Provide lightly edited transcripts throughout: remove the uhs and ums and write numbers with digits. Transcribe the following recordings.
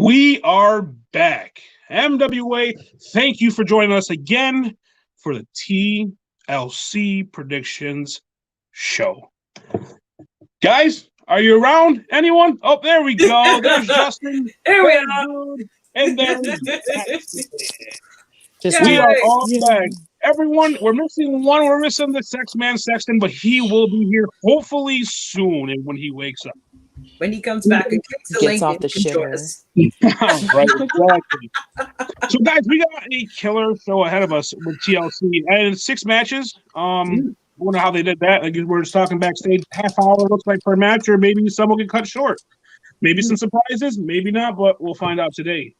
We are back. MWA, thank you for joining us again for the TLC Predictions Show. Guys, are you around? Anyone? Oh, there we go. There's Justin. Here we there's are. Dude, and there's Just we are Yay. all back. Everyone, we're missing one. We're missing the sex man Sexton, but he will be here hopefully soon and when he wakes up. When he comes back and clicks the Gets link, off the he can join shitter. us. Right, exactly. So, guys, we got a killer show ahead of us with TLC, and 6 matches. I wonder how they did that. I guess we're just talking backstage. Half hour looks like per match, or maybe some will get cut short. Maybe some surprises, maybe not, but we'll find out today.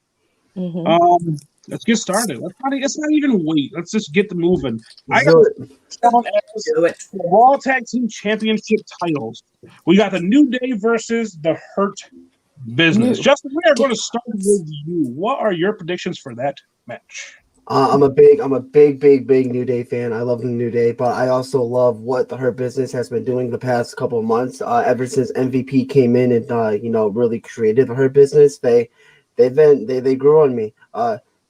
Let's get started. Let's not even wait. Let's just get the moving. I got the Raw Tag Team Championship titles. We got the New Day versus the Hurt Business. Justin, we are going to start with you. What are your predictions for that match? I'm a big New Day fan. I love the New Day, but I also love what the Hurt Business has been doing the past couple of months. Ever since MVP came in and really created the Hurt Business, they grew on me.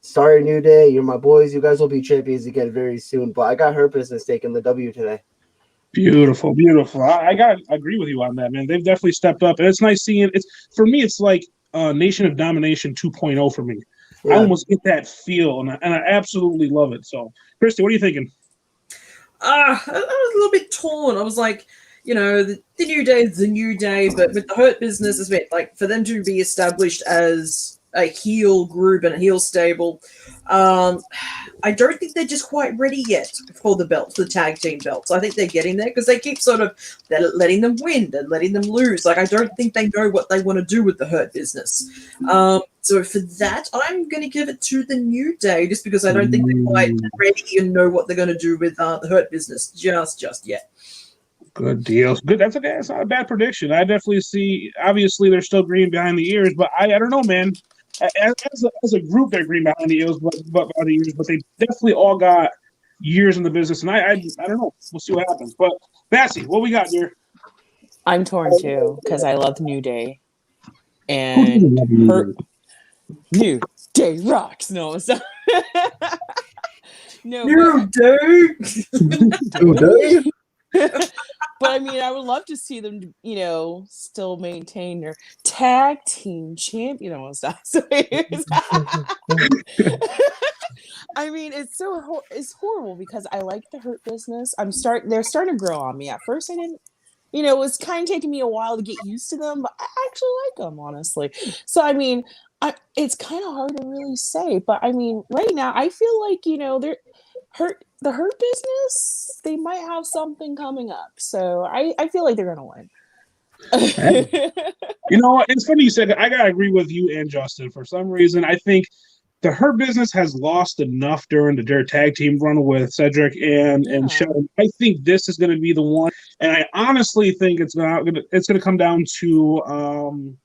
Sorry, New Day, you're my boys. You guys will be champions again very soon. But I got Hurt Business taking the W today. Beautiful, beautiful. I gotta agree with you on that, man. They've definitely stepped up, and it's nice seeing. For me, it's like Nation of Domination 2.0 for me. Yeah. I almost get that feel, and I absolutely love it. So, Christy, what are you thinking? I was a little bit torn. I was like, the New Day is the New Day, but with the Hurt Business, it's been like for them to be established as a heel group and a heel stable. I don't think they're just quite ready yet for the belts, the tag team belts. I think they're getting there because they keep sort of letting them win and letting them lose. Like, I don't think they know what they want to do with the Hurt Business. So for that, I'm going to give it to the New Day just because I don't think they're quite ready and know what they're going to do with the Hurt Business just yet. Good deal. Good. That's okay. That's not a bad prediction. I definitely see. Obviously, they're still green behind the ears, but I don't know, man. As a group, they're green behind the ears, but they definitely all got years in the business, and I don't know. We'll see what happens. But Bassy, what we got here? I'm torn too because I love New Day, and New Day rocks. No, so New Day. But I mean, I would love to see them, still maintain their tag team champion stuff. So I mean, it's horrible because I like the Hurt Business. They're starting to grow on me. At first, I didn't. It was kind of taking me a while to get used to them, but I actually like them, honestly. So I mean, it's kind of hard to really say, but I mean, right now, I feel like they're Hurt Business, they might have something coming up. So I feel like they're going to win. You know what? It's funny you said that. I got to agree with you and Justin. For some reason, I think the Hurt Business has lost enough during their tag team run with Cedric and Sheldon. I think this is going to be the one. And I honestly think it's going to come down to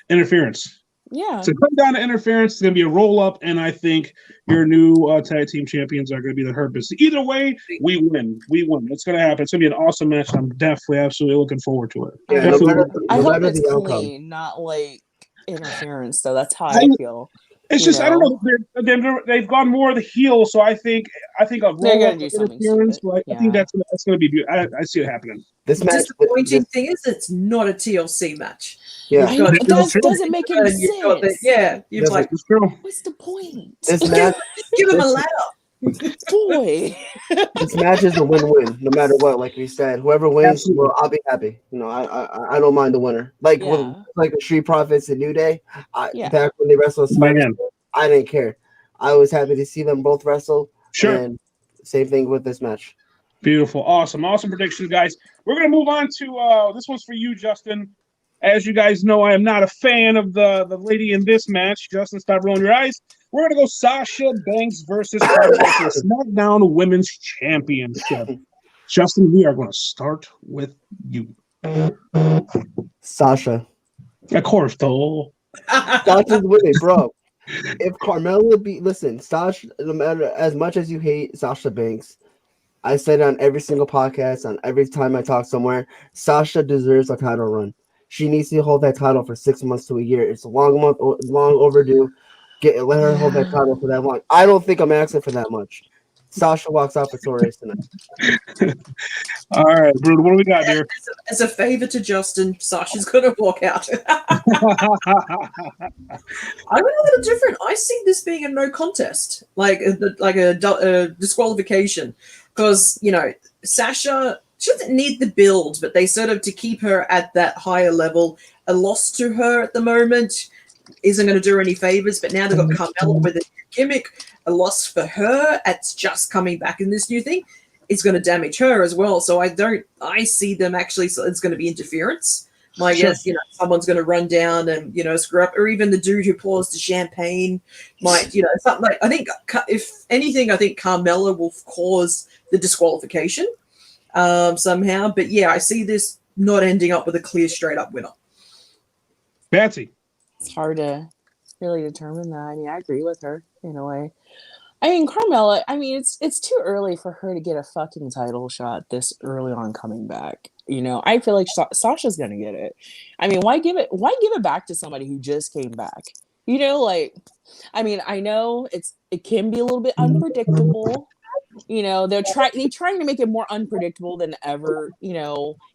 interference. Yeah. So come down to interference. It's going to be a roll-up, and I think your new tag team champions are going to be the Hurt Business. Either way, we win. We win. It's going to happen. It's going to be an awesome match. I'm definitely, absolutely looking forward to it. Yeah, I hope it's clean, not like interference, though. That's how I feel. It's just, I don't know. They've gone more of the heel, so I think a roll-up interference. I think that's going to be beautiful. I see it happening. The disappointing thing is it's not a TLC match. Yeah, it doesn't make any sense. You're like, what's the point? This match, give him a ladder. Boy, this match is a win-win, no matter what. Like we said, whoever wins, well, I'll be happy. I don't mind the winner. Like with the Street Profits and New Day, back when they wrestled, I didn't care. I was happy to see them both wrestle. Sure. And same thing with this match. Beautiful, awesome predictions, guys. We're gonna move on to this one's for you, Justin. As you guys know, I am not a fan of the lady in this match. Justin, stop rolling your eyes. We're going to go Sasha Banks versus SmackDown Women's Championship. Justin, we are going to start with you. Sasha. Of course, though. Sasha's winning, bro. If Carmella listen, Sasha, no matter as much as you hate Sasha Banks, I said it on every single podcast, on every time I talk somewhere, Sasha deserves a title run. She needs to hold that title for 6 months to a year. It's a long overdue. Let her hold that title for that long. I don't think I'm asking for that much. Sasha walks out victorious tonight. All right, Bruno, what do we got there? As a favor to Justin, Sasha's going to walk out. I'm a little different. I see this being a no contest, like a disqualification, because Sasha, she doesn't need the build, but they sort of, to keep her at that higher level, a loss to her at the moment isn't going to do her any favors. But now they've got Carmella with a new gimmick, a loss for her at just coming back in this new thing. It's going to damage her as well. So I see them actually, so it's going to be interference. My guess, someone's going to run down and, screw up, or even the dude who pours the champagne might, something like, I think, if anything, I think Carmella will cause the disqualification somehow. But yeah, I see this not ending up with a clear, straight up winner. Patsy. It's hard to really determine that. I mean, I agree with her in a way. I mean, Carmella, it's too early for her to get a fucking title shot this early on coming back. I feel like Sasha's going to get it. I mean, why give it back to somebody who just came back? I know it can be a little bit unpredictable. They're trying to make it more unpredictable than ever,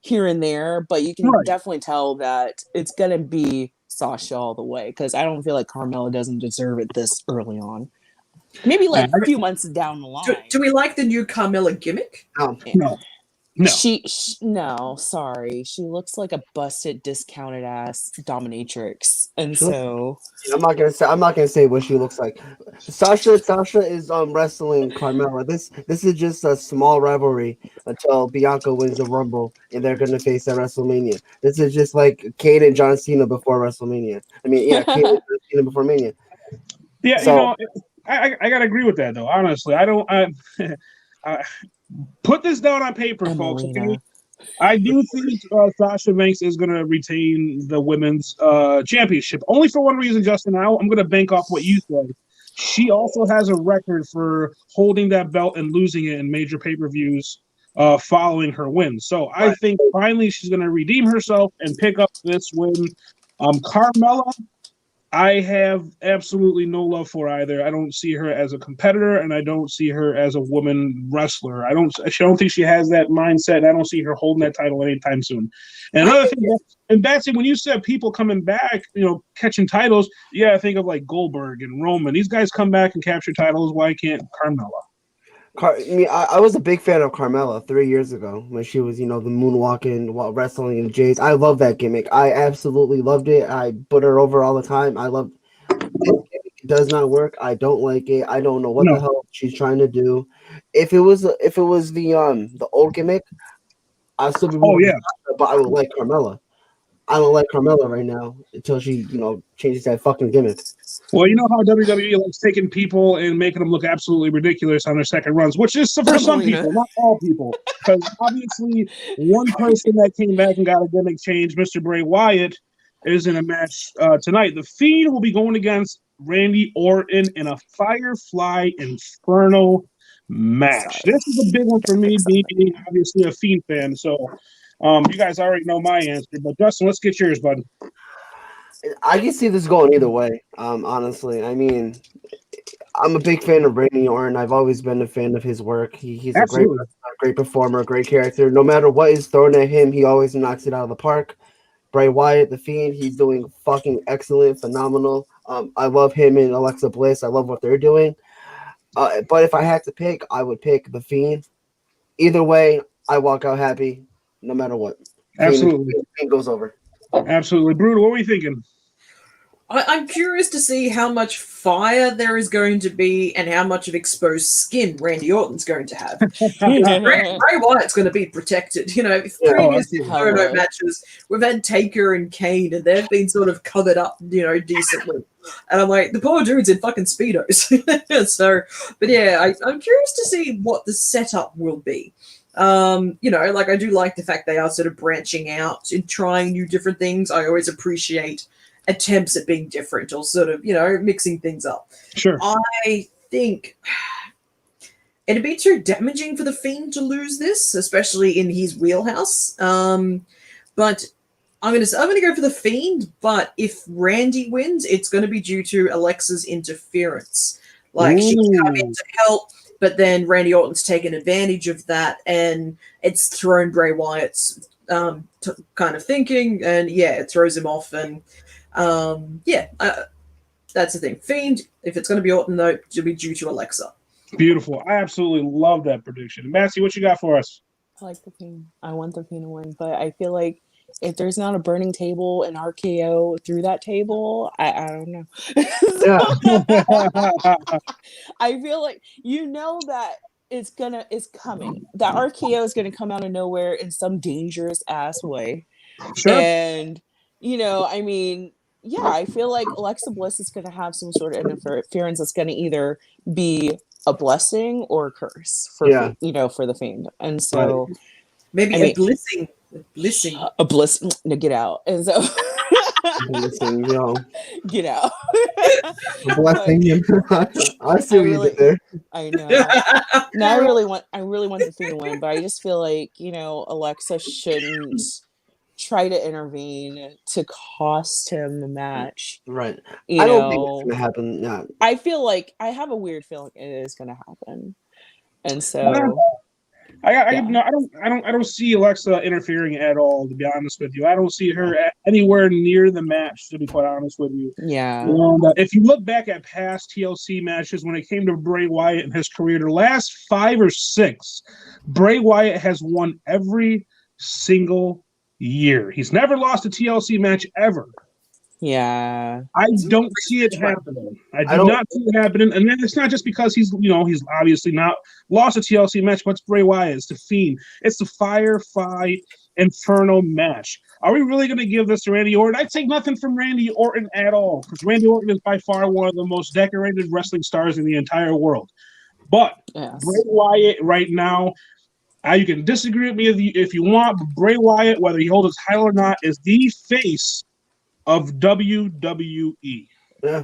here and there, but you can definitely tell that it's going to be Sasha all the way, because I don't feel like Carmella doesn't deserve it this early on. Maybe like a few months down the line. Do we like the new Carmella gimmick? No. No, sorry. She looks like a busted, discounted ass dominatrix, and so I'm not gonna say what she looks like. Sasha is wrestling Carmella. This is just a small rivalry until Bianca wins the Rumble and they're gonna face at WrestleMania. This is just like Kane and John Cena before WrestleMania. Kane and John Cena before Mania. Yeah, so, I gotta agree with that though. Honestly, I don't. Put this down on paper, folks. Okay? I do think Sasha Banks is going to retain the women's championship. Only for one reason, Justin. I'm going to bank off what you said. She also has a record for holding that belt and losing it in major pay-per-views following her win. So I think finally she's going to redeem herself and pick up this win. Carmella, I have absolutely no love for either. I don't see her as a competitor, and I don't see her as a woman wrestler. I don't think she has that mindset, and I don't see her holding that title anytime soon. And another thing, and Batsy, when you said people coming back, catching titles, I think of like Goldberg and Roman. These guys come back and capture titles. Why can't Carmella? I was a big fan of Carmella 3 years ago when she was, the moonwalking while wrestling in J's. I love that gimmick. I absolutely loved it. I put her over all the time. I love it. It does not work. I don't like it. I don't know what the hell she's trying to do. If it was the old gimmick, I'd still be but I would like Carmella. I don't like Carmella right now until she, changes that fucking gimmick. Well, you know how WWE likes taking people and making them look absolutely ridiculous on their second runs, which is for some people, not all people. Because obviously, one person that came back and got a gimmick change, Mr. Bray Wyatt, is in a match tonight. The Fiend will be going against Randy Orton in a Firefly Inferno match. This is a big one for me, being obviously a Fiend fan. So, you guys already know my answer, but Justin, let's get yours, bud. I can see this going either way. Honestly, I'm a big fan of Randy Orton. I've always been a fan of his work. He's a great performer, a great character. No matter what is thrown at him, he always knocks it out of the park. Bray Wyatt, the Fiend, he's doing fucking excellent, phenomenal. I love him and Alexa Bliss. I love what they're doing. But if I had to pick, I would pick the Fiend. Either way, I walk out happy, no matter what. Absolutely, Fiend goes over. Absolutely, Brutal. What were you thinking? I'm curious to see how much fire there is going to be and how much of exposed skin Randy Orton's going to have. Bray Wyatt's going to be protected. Previous Inferno matches, we've had Taker and Kane, and they've been sort of covered up, decently. And I'm like, the poor dude's in fucking Speedos. So, but yeah, I'm curious to see what the setup will be. I do like the fact they are sort of branching out and trying new different things. I always appreciate attempts at being different or sort of, mixing things up. Sure. I think it'd be too damaging for the Fiend to lose this, especially in his wheelhouse. But I'm gonna go for the Fiend, but if Randy wins, it's gonna be due to Alexa's interference. Like she's come in to help, but then Randy Orton's taken advantage of that, and it's thrown Bray Wyatt's kind of thinking, and it throws him off, and that's the thing. Fiend, if it's going to be Orton, though, it'll be due to Alexa. Beautiful. I absolutely love that prediction. Massey, what you got for us? I like the Fiend. I want the Fiend to win, but I feel like if there's not a burning table and RKO through that table, I don't know. I feel like that it's coming. That RKO is gonna come out of nowhere in some dangerous ass way. Sure. And I feel like Alexa Bliss is gonna have some sort of interference that's gonna either be a blessing or a curse for the Fiend. And so maybe a blessing. A bliss. No, get out. And so Blessing, get out. Blessing. I see what you did there. I know. Now I really want the Fiend to win, but I just feel like Alexa shouldn't try to intervene to cost him the match. Right. I don't think it's gonna happen. No. I feel like I have a weird feeling it is gonna happen, and so. I don't see Alexa interfering at all, to be honest with you. I don't see her anywhere near the match, to be quite honest with you. Yeah. And, if you look back at past TLC matches, when it came to Bray Wyatt in his career, the last 5 or 6, Bray Wyatt has won every single year. He's never lost a TLC match ever. Yeah. I don't see it happening. I do not see it happening. And then it's not just because he's obviously not lost a TLC match, but it's Bray Wyatt. It's the Fiend. It's the Firefly Inferno match. Are we really going to give this to Randy Orton? I take nothing from Randy Orton at all, because Randy Orton is by far one of the most decorated wrestling stars in the entire world. But Bray Wyatt right now, you can disagree with me if you want, but Bray Wyatt, whether he holds his title or not, is the face of WWE. Yeah,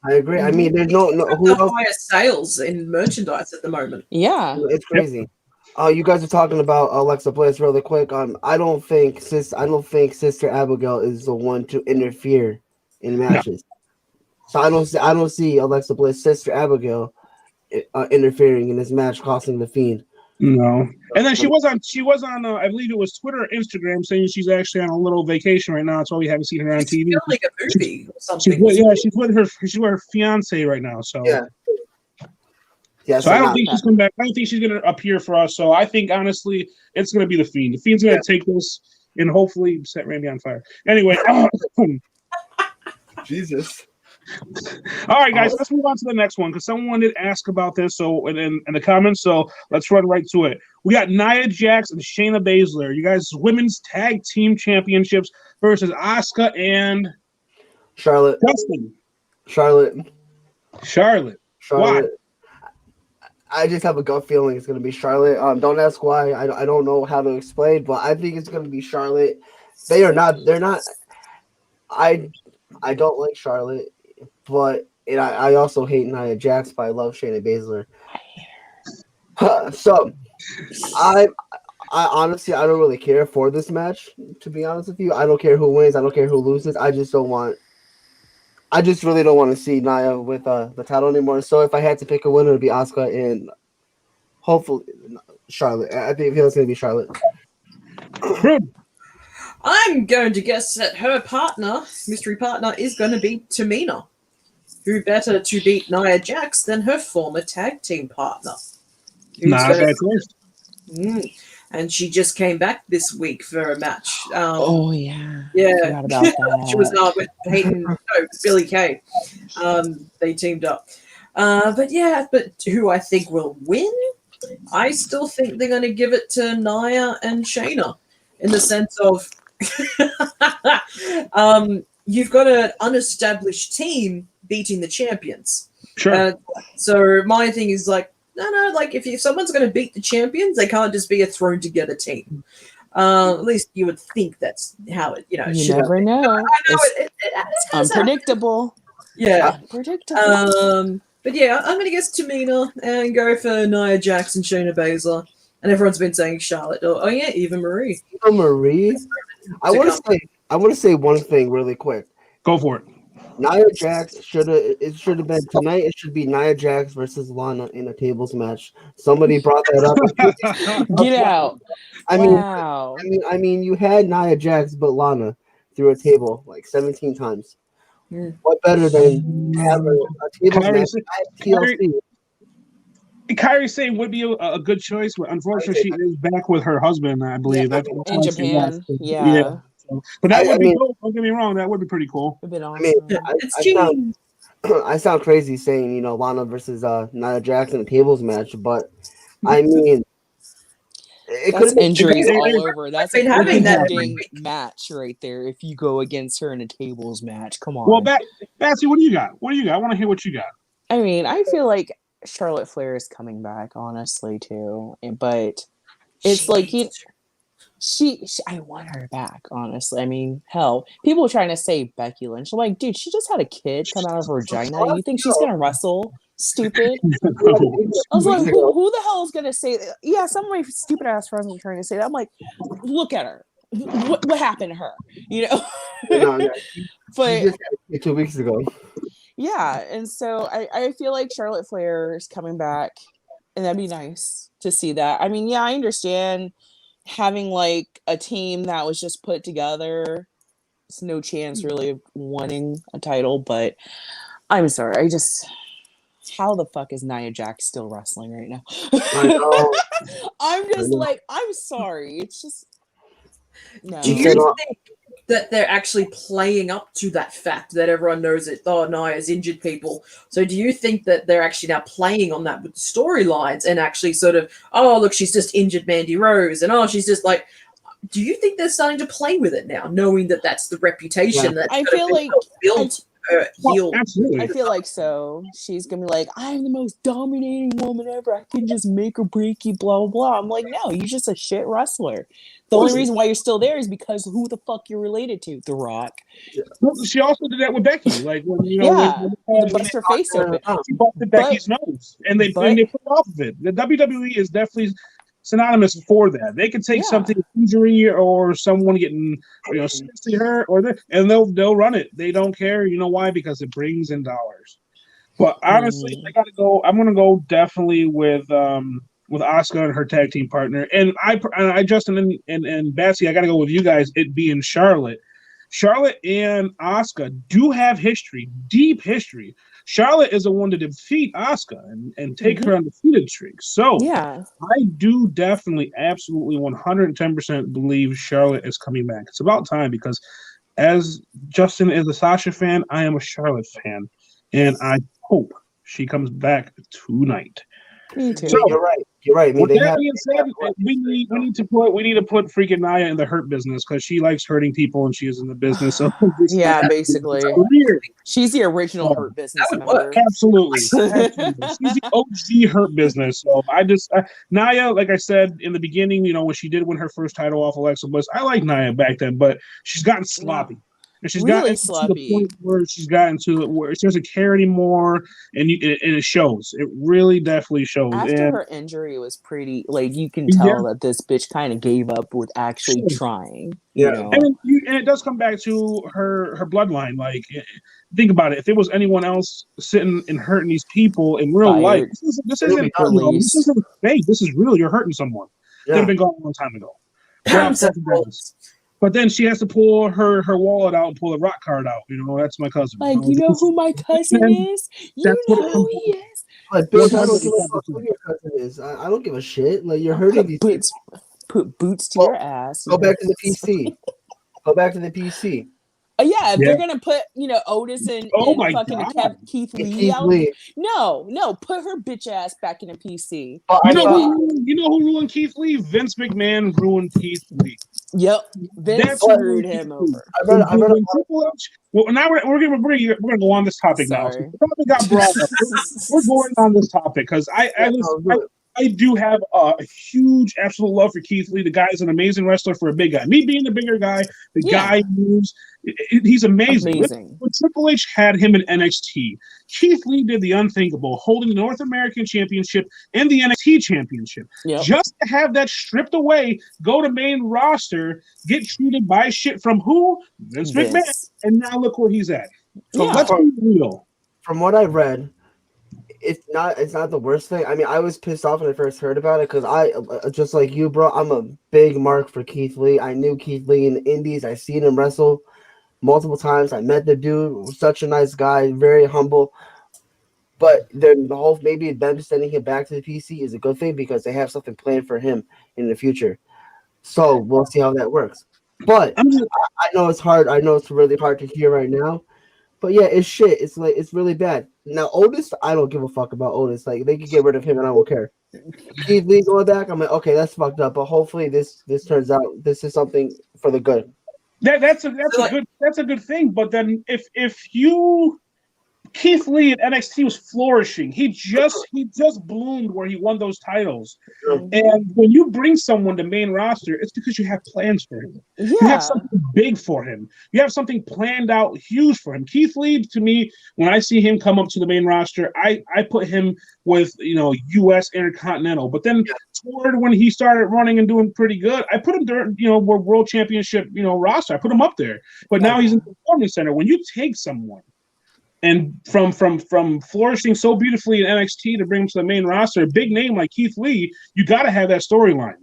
I agree. I mean, there's no who the else? highest sales in merchandise at the moment. Yeah, it's crazy. You guys are talking about Alexa Bliss really quick. I don't think Sister Abigail is the one to interfere in matches. So I don't see Alexa Bliss, Sister Abigail, interfering in this match, costing the Fiend. No. And then she was on I believe it was Twitter or Instagram, saying she's actually on a little vacation right now. That's why we haven't seen her on TV. Filming a movie or something. She's with her fiance right now. So yeah. So I don't think she's coming back. I don't think she's going to appear for us. So I think honestly, it's going to be the Fiend. The Fiend's going to take this and hopefully set Randy on fire. Anyway, Jesus. All right, guys, let's move on to the next one, because someone did ask about this in the comments, so let's run right to it. We got Nia Jax and Shayna Baszler, you guys' women's tag team championships versus Asuka and Charlotte. Justin. Charlotte. Why? I just have a gut feeling it's going to be Charlotte. Don't ask why. I don't know how to explain, but I think it's going to be Charlotte. They're not. I don't like Charlotte. But I also hate Nia Jax, but I love Shayna Baszler. So I honestly don't really care for this match, to be honest with you. I don't care who wins, I don't care who loses. I just really don't want to see Nia with the title anymore. So if I had to pick a winner, it'd be Asuka and hopefully Charlotte. I think it's gonna be Charlotte. I'm going to guess that her mystery partner, is going to be Tamina. Who better to beat Nia Jax than her former tag team partner? And she just came back this week for a match. Yeah. Yeah. About that. She was with Billy Kay. They teamed up. But who I think will win? I still think they're going to give it to Nia and Shayna, in the sense of you've got an unestablished team beating the champions. Sure. So my thing is like, no, like if someone's going to beat the champions, they can't just be a thrown together team. At least you would think that's how it, you never know. I know it's unpredictable. Yeah. Unpredictable. But yeah, I'm going to guess Tamina and go for Nia Jax and Shayna Baszler. And everyone's been saying Charlotte. Even Marie. Marie? I want to say I want to say one thing really quick. Go for it. Nia Jax should have been tonight. It should be Nia Jax versus Lana in a tables match. Somebody brought that up. Get out. I mean, Wow. you had Nia Jax but Lana through a table like 17 times. What better than having a tables Kyrie match said- at TLC? Kyrie saying would be a good choice, but unfortunately, she is back with her husband. I believe Yeah, that's in why she Japan. left. Yeah. So, but that I would be mean- cool. Don't get me wrong. That would be pretty cool. It'd been I awesome. mean, It's I sound, I sound crazy saying, you know, Lana versus Nia Jax in a tables match, but I mean, it could That's have been injuries it- all over. That's been a having that ending match right there. If you go against her in a tables match, come on. Well, Batsy, what do you got? What do you got? I want to hear what you got. I mean, I feel like Charlotte Flair is coming back, honestly, too. But it's like she I want her back, honestly. I mean, hell, people were trying to say Becky Lynch. I'm like, dude, she just had a kid come out of her vagina. You think she's gonna wrestle? Stupid. I was like, who the hell is gonna say that? Yeah, some of my stupid ass friends were trying to say that. I'm like, look at her. What happened to her? You know? But she just had it 2 weeks ago. yeah, and so I feel like Charlotte Flair is coming back, and that'd be nice to see that. I mean, yeah, I understand having like a team that was just put together. It's no chance really of winning a title, but I'm sorry. How the fuck is Nia Jax still wrestling right now? I know. I'm just I know. like, I'm sorry. It's just no. Do you think that they're actually playing up to that fact that everyone knows that Nia's injured people? So do you think that they're actually now playing on that with storylines and actually sort of, oh, look, she's just injured Mandy Rose, and oh, she's just like, do you think they're starting to play with it now, knowing that that's the reputation that's I feel like built heel? Absolutely. I feel like so. She's gonna be like, I'm the most dominating woman ever. I can just make or break you, blah, blah, blah. I'm like, no, you're just a shit wrestler. The only reason why you're still there is because who the fuck you're related to? The Rock. Well, she also did that with Becky. Like, when, you know, Yeah, when to bust her face open. she busted Becky's nose, and they put off of it. The WWE is definitely synonymous for that. They can take something, injury or someone getting, seriously hurt, and they'll run it. They don't care. You know why? Because it brings in dollars. But honestly, I gotta go. I'm gonna go definitely with Asuka and her tag team partner, and I Justin and Batsy. I gotta go with you guys. It being Charlotte. Charlotte and Asuka do have history, deep history. Charlotte is the one to defeat Asuka and take her undefeated streak. So yeah, I do definitely, absolutely 110% believe Charlotte is coming back. It's about time, because as Justin is a Sasha fan, I am a Charlotte fan. And I hope she comes back tonight. me too. So, You're right. You're right. I mean, with that being said, we need to put freaking Nia in the hurt business, because she likes hurting people and she is in the business. So Yeah, basically. weird. She's the original Hurt Business member. Absolutely. She's the OG Hurt Business. So Nia, like I said in the beginning, when she did win her first title off Alexa Bliss, I like Nia back then, but she's gotten sloppy. And she's Really gotten sloppy. to the point where she's gotten to where she doesn't care anymore, and it shows. It really definitely shows. After her injury, it was pretty, like, you can tell that this bitch kind of gave up with actually trying. You know? And it does come back to her bloodline. Like, think about it. If it was anyone else sitting and hurting these people in real life, this isn't fake. This is real. You're hurting someone. They'd have been gone a long time ago. But then she has to pull her wallet out and pull a rock card out. That's my cousin. Like, you know who my cousin is? You know who he is? Like, bitch, I don't give a fuck who your cousin is. I don't give a shit. Like, you're hurting these people. Put boots to your ass. Go back to the PC. Go back to the PC. Yeah, if they're gonna put Otis and fucking Keith Lee out. No, put her bitch ass back in a PC. You know who ruined Keith Lee? Vince McMahon ruined Keith Lee. Yep, Vince screwed him over. Well, now we're gonna go on this topic now. So the topic got brought up. We're going on this topic because I do have a huge, absolute love for Keith Lee. The guy is an amazing wrestler for a big guy. Me being the bigger guy, the guy moves. He's amazing. When Triple H had him in NXT, Keith Lee did the unthinkable, holding the North American Championship and the NXT Championship. Yep. Just to have that stripped away, go to main roster, get treated by shit from who? Vince McMahon. And now look where he's at. So let's be real. From what I read, it's not the worst thing. I mean, I was pissed off when I first heard about it because I, just like you, bro, I'm a big mark for Keith Lee. I knew Keith Lee in the Indies. I seen him wrestle multiple times. I met the dude, such a nice guy, very humble. But then the whole maybe them sending him back to the PC is a good thing because they have something planned for him in the future. So we'll see how that works. But I know it's hard. I know it's really hard to hear right now. But yeah, it's shit. It's like it's really bad. Now Otis, I don't give a fuck about Otis. Like they can get rid of him and I won't care. Keith Lee going back, I'm like, okay, that's fucked up. But hopefully this turns out this is something for the good. That's a good thing. But then if you Keith Lee at NXT was flourishing. He just bloomed where he won those titles. And when you bring someone to main roster, it's because you have plans for him. Yeah. You have something big for him. You have something planned out huge for him. Keith Lee, to me, when I see him come up to the main roster, I put him with, U.S. Intercontinental. But then toward when he started running and doing pretty good, I put him there, World Championship, roster. I put him up there. But now he's in the Performance Center. When you take someone and from flourishing so beautifully in NXT to bring him to the main roster, a big name like Keith Lee, you got to have that storyline.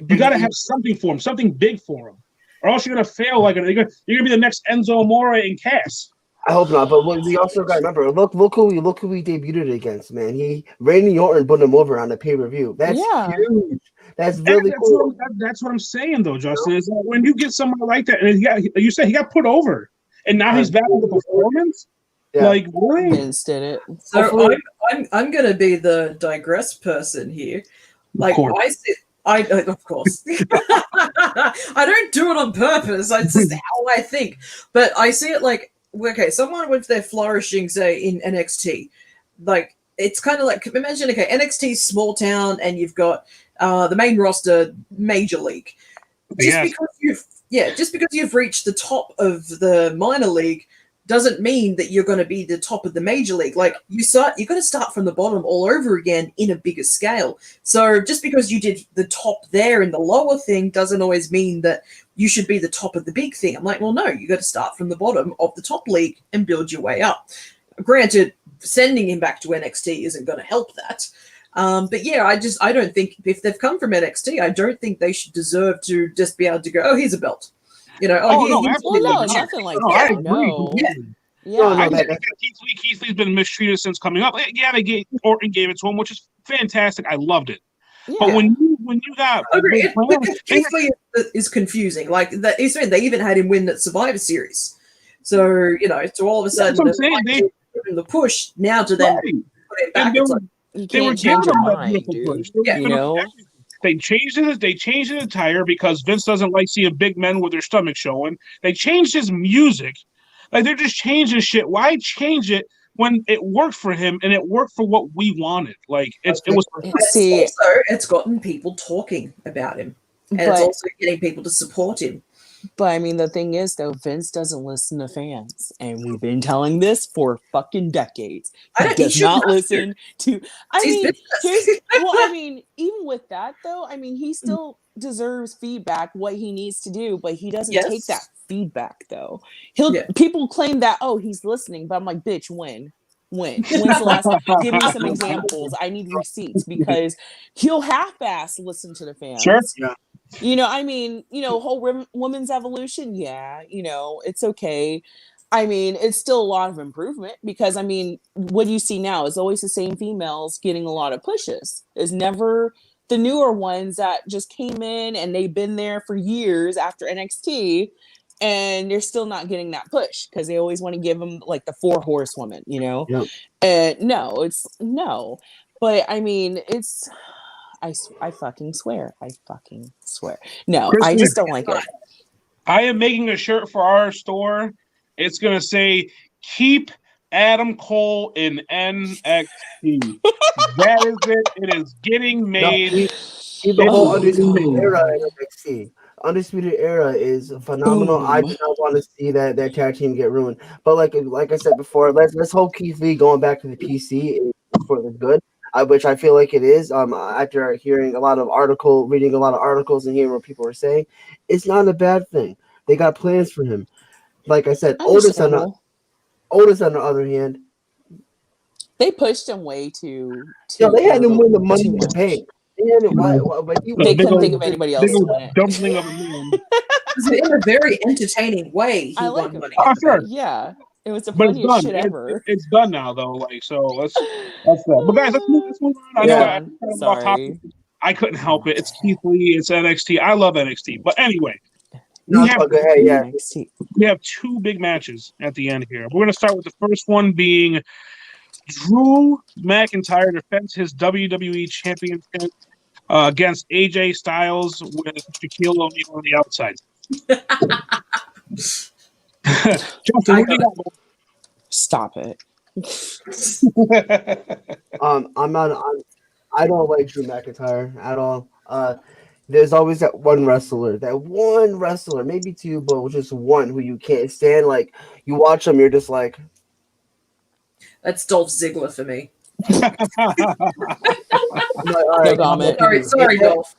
You got to have something for him, something big for him, or else you're gonna fail. Like you're gonna be the next Enzo Amore and Cass. I hope not, but we also got to remember. Look who he debuted against, man. Randy Orton put him over on the pay-per-view. That's huge. That's really cool. That's what I'm saying, though, Justin. Is that when you get someone like that, and you said he got put over, and now he's back with the performance. Yeah. Like really? Vince did it. So I'm going to be the digress person here. Like of course. I don't do it on purpose. It's just how I think. But I see it like, okay, someone with their flourishing, say, in NXT, like it's kind of like, imagine, okay, NXT's small town, and you've got the main roster, major league. Just because you've reached the top of the minor league doesn't mean that you're going to be the top of the major league. Like you're going to start from the bottom all over again in a bigger scale. So just because you did the top there in the lower thing doesn't always mean that you should be the top of the big thing. I'm like, well, no, you got to start from the bottom of the top league and build your way up. Granted, sending him back to NXT isn't going to help that. But yeah, I don't think if they've come from NXT, I don't think they should deserve to just be able to go, oh, here's a belt. Nothing like that. No. I think Keith Lee's been mistreated since coming up. Yeah, Orton gave it to him, which is fantastic. I loved it. Yeah. But when you got Keith Lee is confusing. Like that, they even had him win that Survivor Series. So to all of a sudden, the push now to then put it back. They were giving him that beautiful push. They changed it entire because Vince doesn't like seeing big men with their stomach showing. They changed his music. Like they're just changing shit. Why change it when it worked for him and it worked for what we wanted? Like it was. It's gotten people talking about him, and it's also getting people to support him. But I mean, the thing is, though, Vince doesn't listen to fans, and we've been telling this for fucking decades. He does not listen to. I mean, even with that, though, I mean, he still deserves feedback, what he needs to do, but he doesn't take that feedback, though. People claim that, oh, he's listening, but I'm like, bitch, when? When's the last time? Give me some examples. I need receipts because he'll half-ass listen to the fans. Sure. Yeah. Whole women's evolution. Yeah, it's okay. I mean, it's still a lot of improvement because, I mean, what you see now is always the same females getting a lot of pushes. It's never the newer ones that just came in and they've been there for years after NXT and they're still not getting that push because they always want to give them like the 4 horsewoman, Yep. And no. But I mean, it's... I fucking swear. No, Chris, I just don't like it. I am making a shirt for our store. It's going to say, keep Adam Cole in NXT. That is it. It is getting made. The whole Oh, Undisputed God. Era in NXT. Undisputed Era is phenomenal. I Boom. do not want to see that tag team get ruined. But like I said before, let's hope Keith Lee going back to the PC is for the good. Which I feel like it is. After reading a lot of articles and hearing what people are saying, it's not a bad thing. They got plans for him. Like I said, Otis on the other hand, they pushed him way too. they had him win the Money too in the much. Bank. They couldn't think of anybody else to win it. Dumpling of a man. In a very entertaining way, he I like won him. money. Oh, sure. Yeah, it was the But it's funniest done. shit ever. It's done now, though. Like, so that's that. But guys, let's move on. I know I kind of off topic. I couldn't help it. It's Keith Lee. It's NXT. I love NXT. But anyway, we have two big matches at the end here. We're going to start with the first one being Drew McIntyre defends his WWE Championship against AJ Styles with Shaquille O'Neal on the outside. Justin, what do you got? Stop it. I don't like Drew McIntyre at all. There's always that one wrestler, maybe two, but just one who you can't stand. Like, you watch them, you're just like, that's Dolph Ziggler for me. No comment. Sorry, Dolph.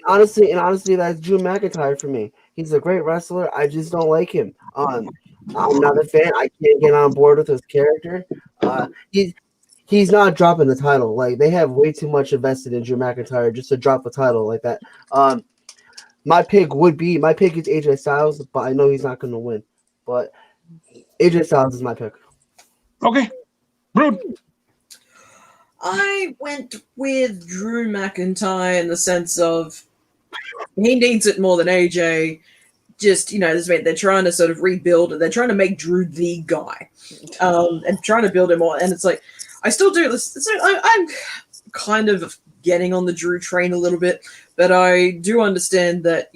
Honestly, that's Drew McIntyre for me. He's a great wrestler. I just don't like him. I'm not a fan. I can't get on board with his character. He's not dropping the title. Like, they have way too much invested in Drew McIntyre just to drop the title like that. My pick is AJ Styles, but I know he's not going to win. But AJ Styles is my pick. Okay. Rude. I went with Drew McIntyre in the sense of he needs it more than AJ. Just, they're trying to sort of rebuild it. They're trying to make Drew the guy, and trying to build him more. And it's like, I still do this. So I'm kind of getting on the Drew train a little bit, but I do understand that,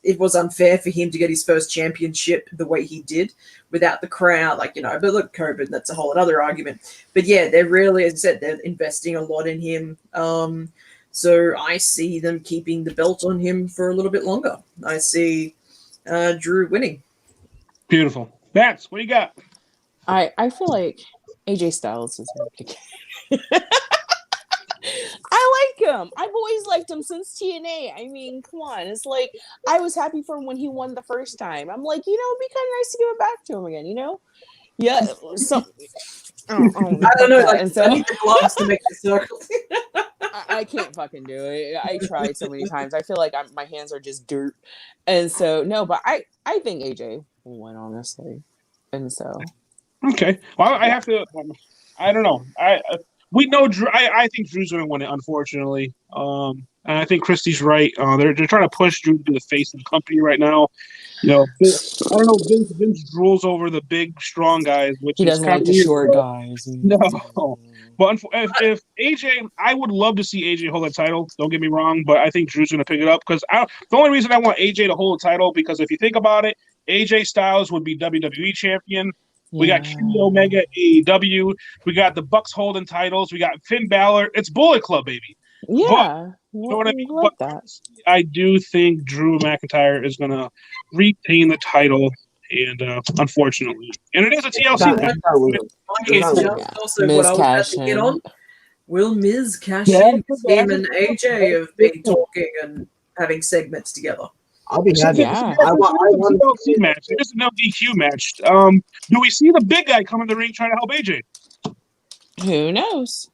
it was unfair for him to get his first championship the way he did without the crowd, but look, COVID, that's a whole other argument. But yeah, they're really, as I said, they're investing a lot in him. So I see them keeping the belt on him for a little bit longer. I see Drew winning. Beautiful. Bats, what do you got? I feel like AJ Styles is my pick. I like him. I've always liked him since TNA. I mean, come on. It's like, I was happy for him when he won the first time. I'm like, it'd be kind of nice to give it back to him again, Yeah. So, I don't know. Like, I need the gloves to make the circle. I can't fucking do it. I tried so many times. I feel like my hands are just dirt. And so, no, but I think AJ will win, honestly. And so. Okay. Well, I have to. I don't know. We know Drew. I think Drew's going to win it, unfortunately. And I think Christie's right. They're trying to push Drew to be the face of the company right now. I don't know. Vince drools over the big, strong guys, which he doesn't like the short guys. No. But if AJ, I would love to see AJ hold that title. Don't get me wrong, but I think Drew's going to pick it up because the only reason I want AJ to hold the title because if you think about it, AJ Styles would be WWE champion. We got Kenny Omega, AEW. We got the Bucks holding titles. We got Finn Balor. It's Bullet Club, baby. Yeah. You know what I mean? Like that. I do think Drew McIntyre is going to retain the title, and unfortunately. And it is a TLC match. Also, what I was about to get on, will Miz cash in? Him and AJ have been talking and having segments together. I'll be happy. Yeah. I want a TLC match. It's no DQ match. Do we see the big guy come in the ring trying to help AJ? Who knows?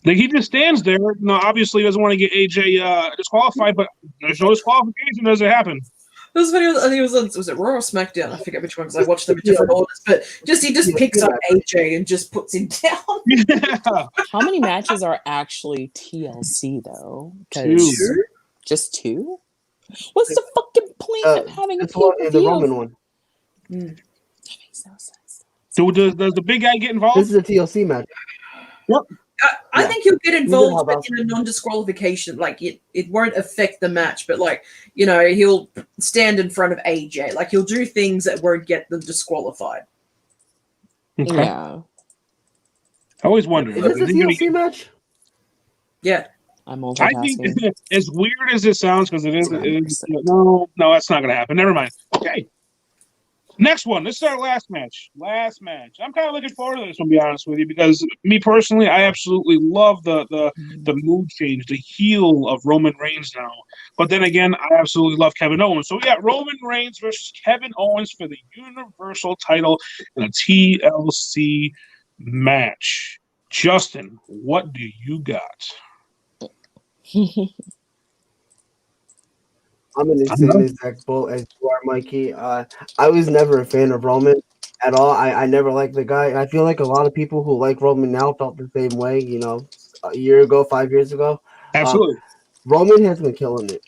Like, he just stands there. No, obviously doesn't want to get AJ disqualified, but there's no disqualification. Does it happen? It was funny. I think it was it Raw or SmackDown? I forget which one because I watched them in different orders. But he just picks up AJ and just puts him down. Yeah. How many matches are actually TLC though? Two. Just two? What's the fucking point of having a pay-per-view? The Roman one. That makes no sense. So does the big guy get involved? This is a TLC match. Yep. I think he'll get involved, but in a non-disqualification. Like, it won't affect the match, but he'll stand in front of AJ. Like, he'll do things that won't get them disqualified. Okay. Yeah, I always wondered. Is this a TLC match? Yeah. I'm I think multitasking. as weird as it sounds, because it is 100%. no, that's not going to happen. Never mind. Okay. Next one. This is our last match. I'm kind of looking forward to this one, to be honest with you, because me personally, I absolutely love the mood change, the heel of Roman Reigns now. But then again, I absolutely love Kevin Owens. So we got Roman Reigns versus Kevin Owens for the Universal title in a TLC match. Justin, what do you got? I'm in the same exact boat as you are, Mikey. I was never a fan of Roman at all. I never liked the guy. I feel like a lot of people who like Roman now felt the same way, a year ago, 5 years ago. Absolutely. Roman has been killing it.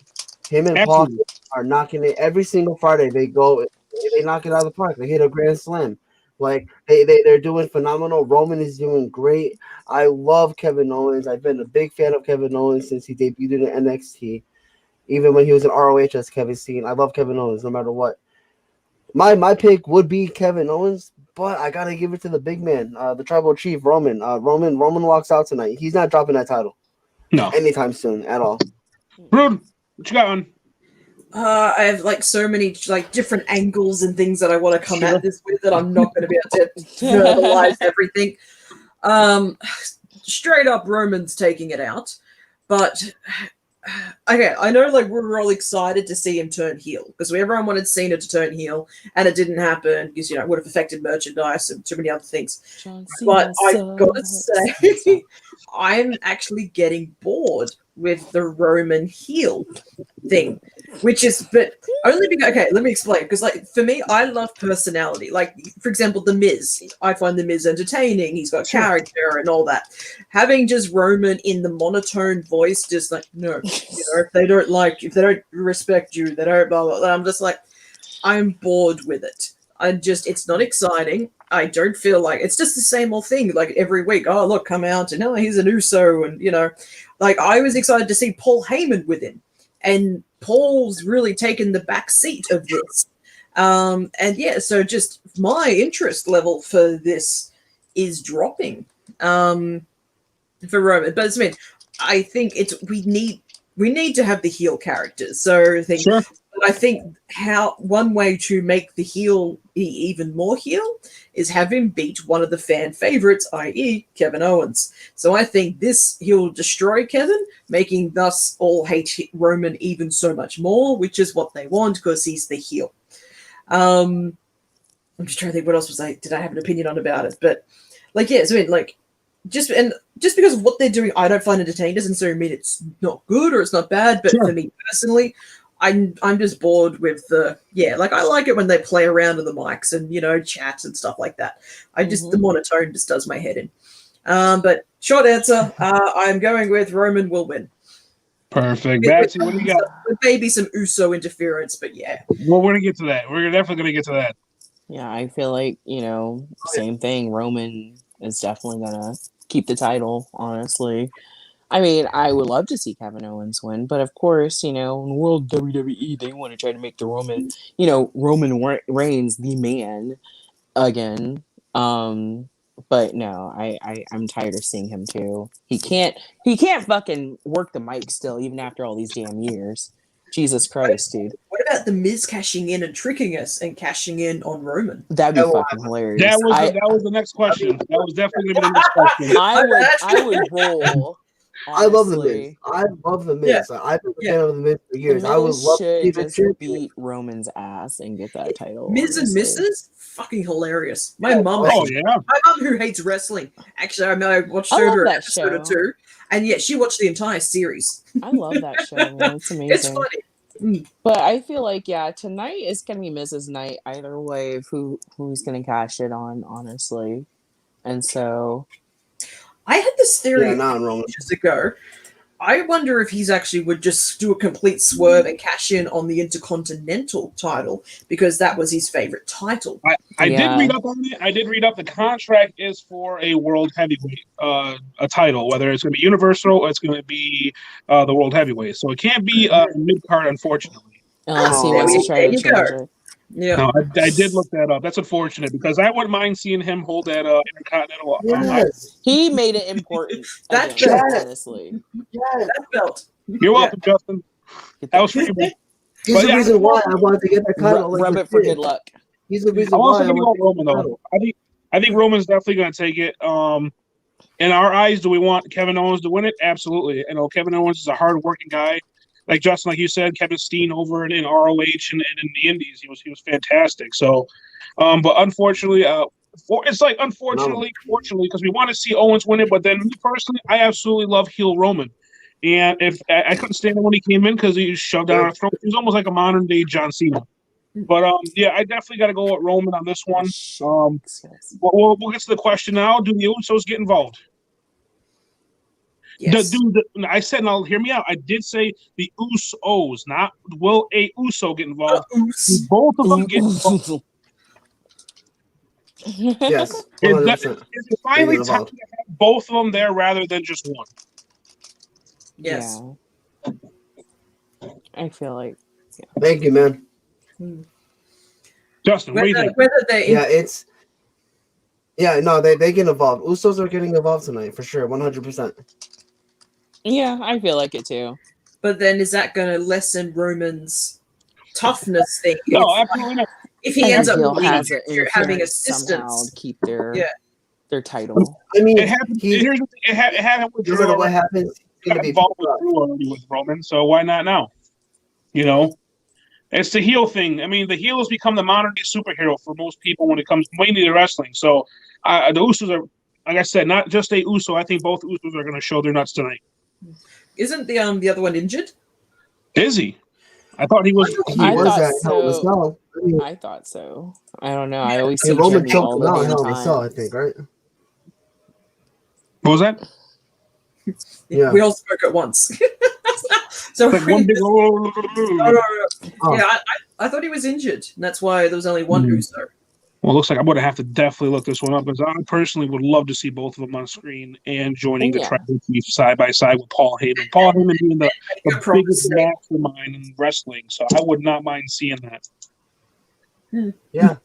Him and Paul Absolutely. are knocking it every single Friday. They knock it out of the park. They hit a grand slam. Like they're doing phenomenal. Roman is doing great. I love Kevin Owens. I've been a big fan of Kevin Owens since he debuted in NXT. Even when he was in ROH as Kevin Steen. I love Kevin Owens no matter what. My pick would be Kevin Owens, but I gotta give it to the big man, the tribal chief, Roman. Roman walks out tonight. He's not dropping that title. No. Anytime soon at all. Rude, what you got on? I have like so many like different angles and things that I want to come at this with that I'm not going to be able to verbalize everything. Straight up, Roman's taking it out, but okay, I know like we're all excited to see him turn heel because everyone wanted Cena to turn heel, and it didn't happen because it would have affected merchandise and too many other things. But I gotta say, I'm actually getting bored with the Roman heel thing, which is, but only because, okay, let me explain, because like for me, I love personality. Like for example, The Miz, I find The Miz entertaining. He's got character and all that. Having just Roman in the monotone voice, just like, no, if they don't like you, if they don't respect you, they don't blah, blah, blah. I'm just like, I'm bored with it. It's not exciting. I don't feel like it's just the same old thing. Like every week, oh look, come out and he's an Uso, and like I was excited to see Paul Heyman with him, and Paul's really taken the back seat of this. And yeah, so just my interest level for this is dropping for Roman. But I think we need to have the heel characters. So I think one way to make the heel be even more heel is have him beat one of the fan favorites, i.e. Kevin Owens. So I think he'll destroy Kevin, making thus all hate Roman even so much more, which is what they want because he's the heel. I'm just trying to think what else did I have an opinion on about it? But like, yeah, so just because of what they're doing, I don't find entertaining doesn't necessarily mean it's not good or it's not bad. But for me personally, I'm just bored with like I like it when they play around with the mics and chat and stuff like that. The monotone just does my head in. But short answer, I'm going with Roman will win. Perfect. Betsy, what do you got? With maybe some Uso interference, but yeah. Well, we're gonna get to that. We're definitely gonna get to that. Yeah, I feel like same thing. Roman is definitely gonna keep the title. Honestly. I mean, I would love to see Kevin Owens win, but of course, in World WWE, they want to try to make the Roman Reigns the man again. But no, I'm tired of seeing him too. He can't fucking work the mic still, even after all these damn years. Jesus Christ, dude. What about The Miz cashing in and tricking us and cashing in on Roman? That'd be fucking hilarious. That was the next question. That was definitely going to be the next question. I would roll. Honestly. I love The Miz. I love The Miz. Yeah. I've been a fan of The Miz for years. I would love to just beat Roman's ass and get that title. Miz and Mrs. Fucking hilarious. My mom, who hates wrestling. Actually, I watched her episode 2, and yet she watched the entire series. I love that show, man. It's amazing. It's funny. But I feel like tonight is gonna be Miz's night either way of who's gonna cash it on, honestly. And so I had this theory years ago. I wonder if he's actually would just do a complete swerve and cash in on the Intercontinental title because that was his favorite title. I did read up on it. I did read up the contract is for a World Heavyweight a title, whether it's going to be Universal or it's going to be the World Heavyweight. So it can't be mid-card, unfortunately. Unless he wants to try to change it. Yeah. No, I did look that up. That's unfortunate because I wouldn't mind seeing him hold that Intercontinental. Yes. He made it important. That again, belt. honestly. Yes. That belt. You're welcome, Justin. Get That was for you. man. He's But the yeah, reason why I wanted to get that title. Rub it for good luck. He's the reason I'm also why I going to go want Roman to get though. I think Roman's definitely going to take it. In our eyes, do we want Kevin Owens to win it? Absolutely. You know, Kevin Owens is a hard-working guy. Like Justin, like you said, Kevin Steen over in ROH and in the Indies, he was fantastic. So, but unfortunately, fortunately, because we want to see Owens win it. But then, me personally, I absolutely love heel Roman, and if I couldn't stand him when he came in because he was shoved down our throat. He was almost like a modern day John Cena. But yeah, I definitely got to go with Roman on this one. We'll get to the question now. Do the Usos get involved? Yes. I said, now hear me out. I did say the Usos, not will a Uso get involved. Both of them get involved. Yes, Is 100%. it finally time to have both of them there rather than just one? Yes. Yeah. I feel like. Thank you, man. Justin, what do you think? Whether they they get involved. Usos are getting involved tonight for sure, 100%. Yeah, I feel like it too. But then is that going to lessen Roman's toughness thing? No, absolutely not. If he ends up having assistance to keep their title. I mean, it happened. It happened with no Drew. matter what happens, he's Got gonna be involved with Drew already with Roman, so why not now? You know, it's the heel thing. I mean, the heel has become the modern day superhero for most people when it comes mainly to wrestling. So the Usos are, like I said, not just a Uso. I think both Usos are going to show their nuts tonight. Isn't the other one injured? Is he? I thought he was. I thought so. I thought so. I don't know. I always see Roman Jimmy choked all him the out. damn Hell in a Cell, I time. think, right? What was that? Yeah. We all spoke at once. So Like one big. Yeah, I thought he was injured, and that's why there was only one Uso. Well, it looks like I'm going to have to definitely look this one up because I personally would love to see both of them on screen and joining the Tribal Chief side by side with Paul Heyman. Paul Heyman being the biggest mastermind in wrestling, so I would not mind seeing that. Yeah.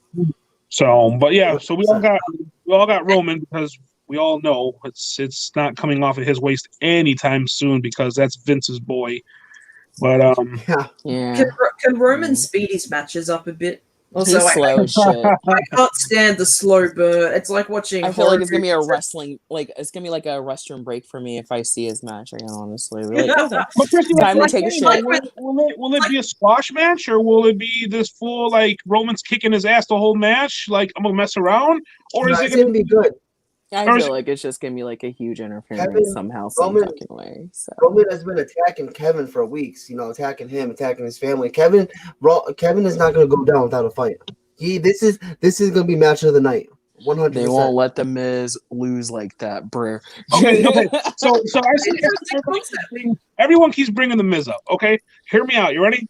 So, but yeah, so we all got Roman because we all know it's not coming off of his waist anytime soon because that's Vince's boy. But can Roman speed his matches up a bit? Also, he's slow as shit. I can't stand the slow burn. It's like watching. I feel like it's gonna be a wrestling, it's gonna be like a restroom break for me if I see his match again. Honestly, really. Time to take a shit. Will it be a squash match or will it be this full like Roman's kicking his ass the whole match? Like I'm gonna mess around, or is it gonna be good? I feel like it's just gonna be like a huge interference somehow, some fucking way. So. Roman has been attacking Kevin for weeks. You know, attacking him, attacking his family. Kevin is not gonna go down without a fight. This is gonna be match of the night. 100%. They won't let the Miz lose like that, bro. Okay. So I see everyone keeps bringing the Miz up. Okay, hear me out. You ready?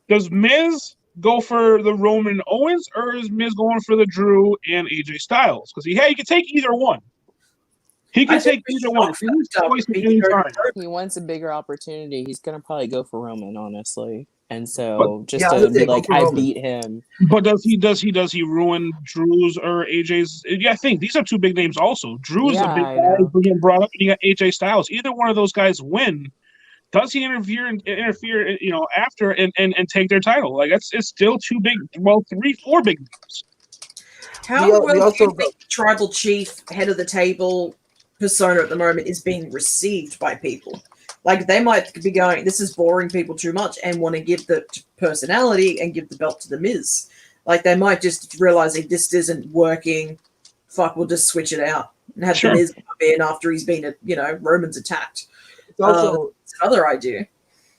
Does Miz go for the Roman Owens, or is Miz going for the Drew and AJ Styles? Because he can take either one. He can take either one. He wants a bigger opportunity. He's gonna probably go for Roman, honestly. And so to be like, I beat him. But does he ruin Drew's or AJ's? Yeah, I think these are two big names. Also, Drew's a big guy being brought up, and you got AJ Styles. Either one of those guys win. Does he interfere? You know, after and take their title? Like it's still two big. Well, 3-4 big names. How well do you think the Tribal Chief, head of the table persona at the moment is being received by people? Like they might be going, this is boring people too much, and want to give the personality and give the belt to the Miz. Like they might just realizing this isn't working. Fuck, we'll just switch it out and have the Miz come in after he's been, Roman's attacked. It's also it's another idea.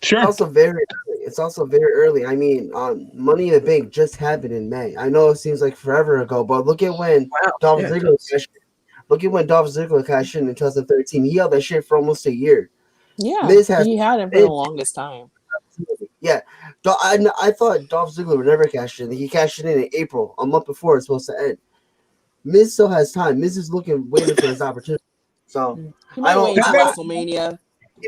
Sure. It's also very early. I mean, Money in the Bank just happened in May. I know it seems like forever ago, but look at when Dolph Ziggler cashed in. Look at when Dolph Ziggler cashed in 2013. He held that shit for almost a year. Yeah, he had it for the longest time. Yeah, I thought Dolph Ziggler would never cash in. He cashed in April, a month before it's supposed to end. Miz still has time. Miz is waiting for his opportunity. So he might wait until WrestleMania.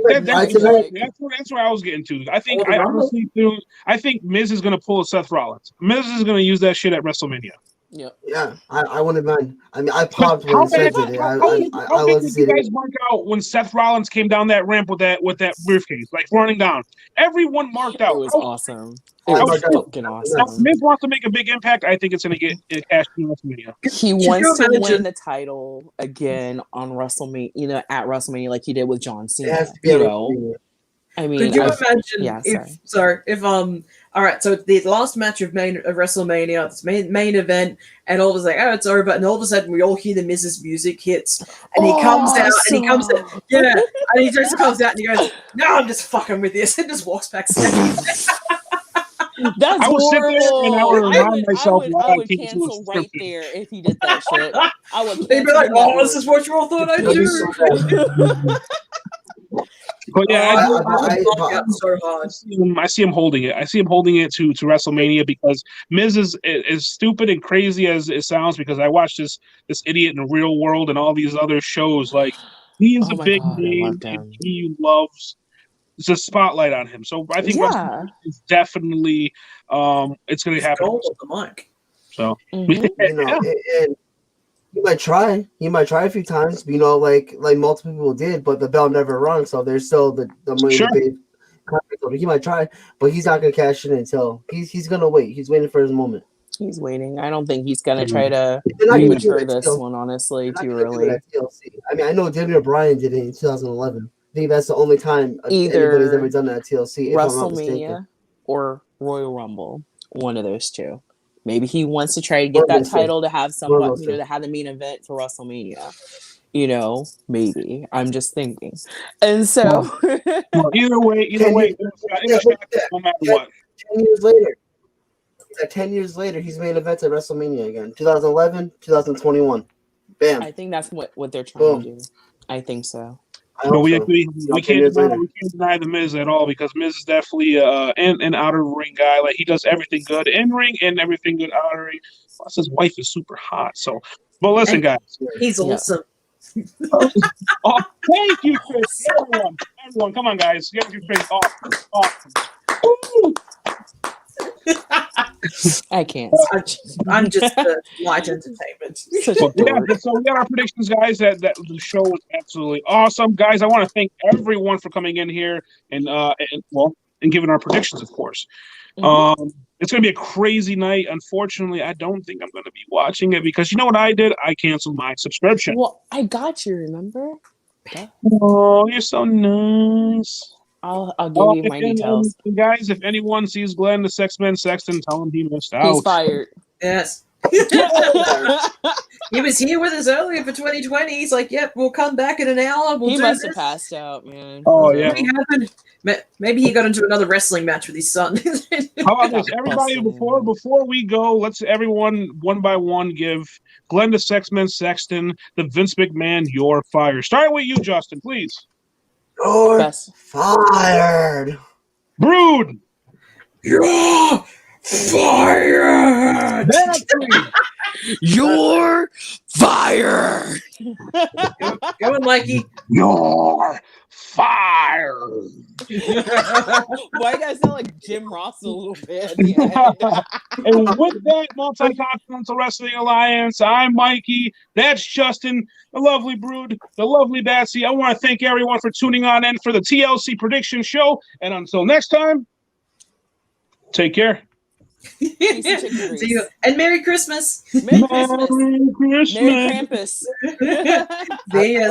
That's where I was getting to. I honestly think Miz is going to pull a Seth Rollins. Miz is going to use that shit at WrestleMania. Yep. Yeah, I wouldn't mind. I mean, I popped when he said it. I love to see you guys mark out when Seth Rollins came down that ramp with that briefcase, like running down. Everyone marked out. It was awesome. It was fucking awesome. If Miz wants to make a big impact, I think it's going to get cashed in WrestleMania. He wants to win the title again on WrestleMania, at WrestleMania, like he did with John Cena. It has to be WrestleMania. I mean, could you imagine all right, so the last match of WrestleMania, this main event, and all of a sudden, it's over, and all of a sudden we all hear the Miz's music hits, and he comes out, and he just comes out and he goes, "No, I'm just fucking with this," and just walks backstage. That's I would sit there and I would remind myself I would cancel right there if he did that shit. I would. They'd be like, "Oh, this is what you all thought I'd do." But yeah, so hard. I see him holding it. I see him holding it to WrestleMania because Miz is as stupid and crazy as it sounds. Because I watched this idiot in the Real World and all these other shows. Like he is a big name, and he loves the spotlight on him. So I think WrestleMania is definitely it's going to happen. Gold the mic. So and he might try. He might try a few times, like multiple people did, but the bell never rung. So there's still the money to pay. He might try, but he's not gonna cash it until he's gonna wait. He's waiting for his moment. He's waiting. I don't think he's gonna try to mature this one. Honestly, too early. I mean, I know Daniel Bryan did it in 2011. I think that's the only time anybody's ever done that at TLC. WrestleMania or Royal Rumble, one of those two. Maybe he wants to try to get that title to have someone, to have the main event for WrestleMania. Maybe. I'm just thinking. And so either way, no matter what. 10 years later. 10 years later, he's main event at WrestleMania again. 2011, 2021. Bam. I think that's what they're trying to do. I think so. But we can't deny the Miz at all because Miz is definitely an outer ring guy. Like he does everything good in ring and everything good outer ring. Plus his wife is super hot. So, but listen, guys, he's awesome. Thank you, Chris. Everyone, come on, guys, get your face awesome. I can't. I'm just light entertainment. So we got our predictions, guys. That the show was absolutely awesome, guys. I want to thank everyone for coming in here and giving our predictions, of course. Mm-hmm. It's going to be a crazy night. Unfortunately, I don't think I'm going to be watching it because you know what I did? I canceled my subscription. Well, I got you. Remember? Oh, you're so nice. I'll give you my details. Guys, if anyone sees Glenn the Sexman Sexton, tell him he missed out. He's fired. Yes. He was here with us earlier for 2020. He's like, "Yep, we'll come back in an hour." He must have passed out, man. Oh yeah. Maybe he got into another wrestling match with his son. How about this? Everybody, before we go, let's everyone one by one give Glenn the Sexman Sexton, the Vince McMahon, your fire. Starting with you, Justin, please. You're fired. Brood. You're fired. You're fired. Go on, Mikey. You're fired. Why you guys sound like Jim Ross a little bit? And with that, Multi-Continental Wrestling Alliance, I'm Mikey. That's Justin, the lovely Brood, the lovely Batsy. I want to thank everyone for tuning on in for the TLC prediction show. And until next time, take care. See you. And Merry Christmas. Merry Christmas. Merry Christmas. Merry Krampus. See ya.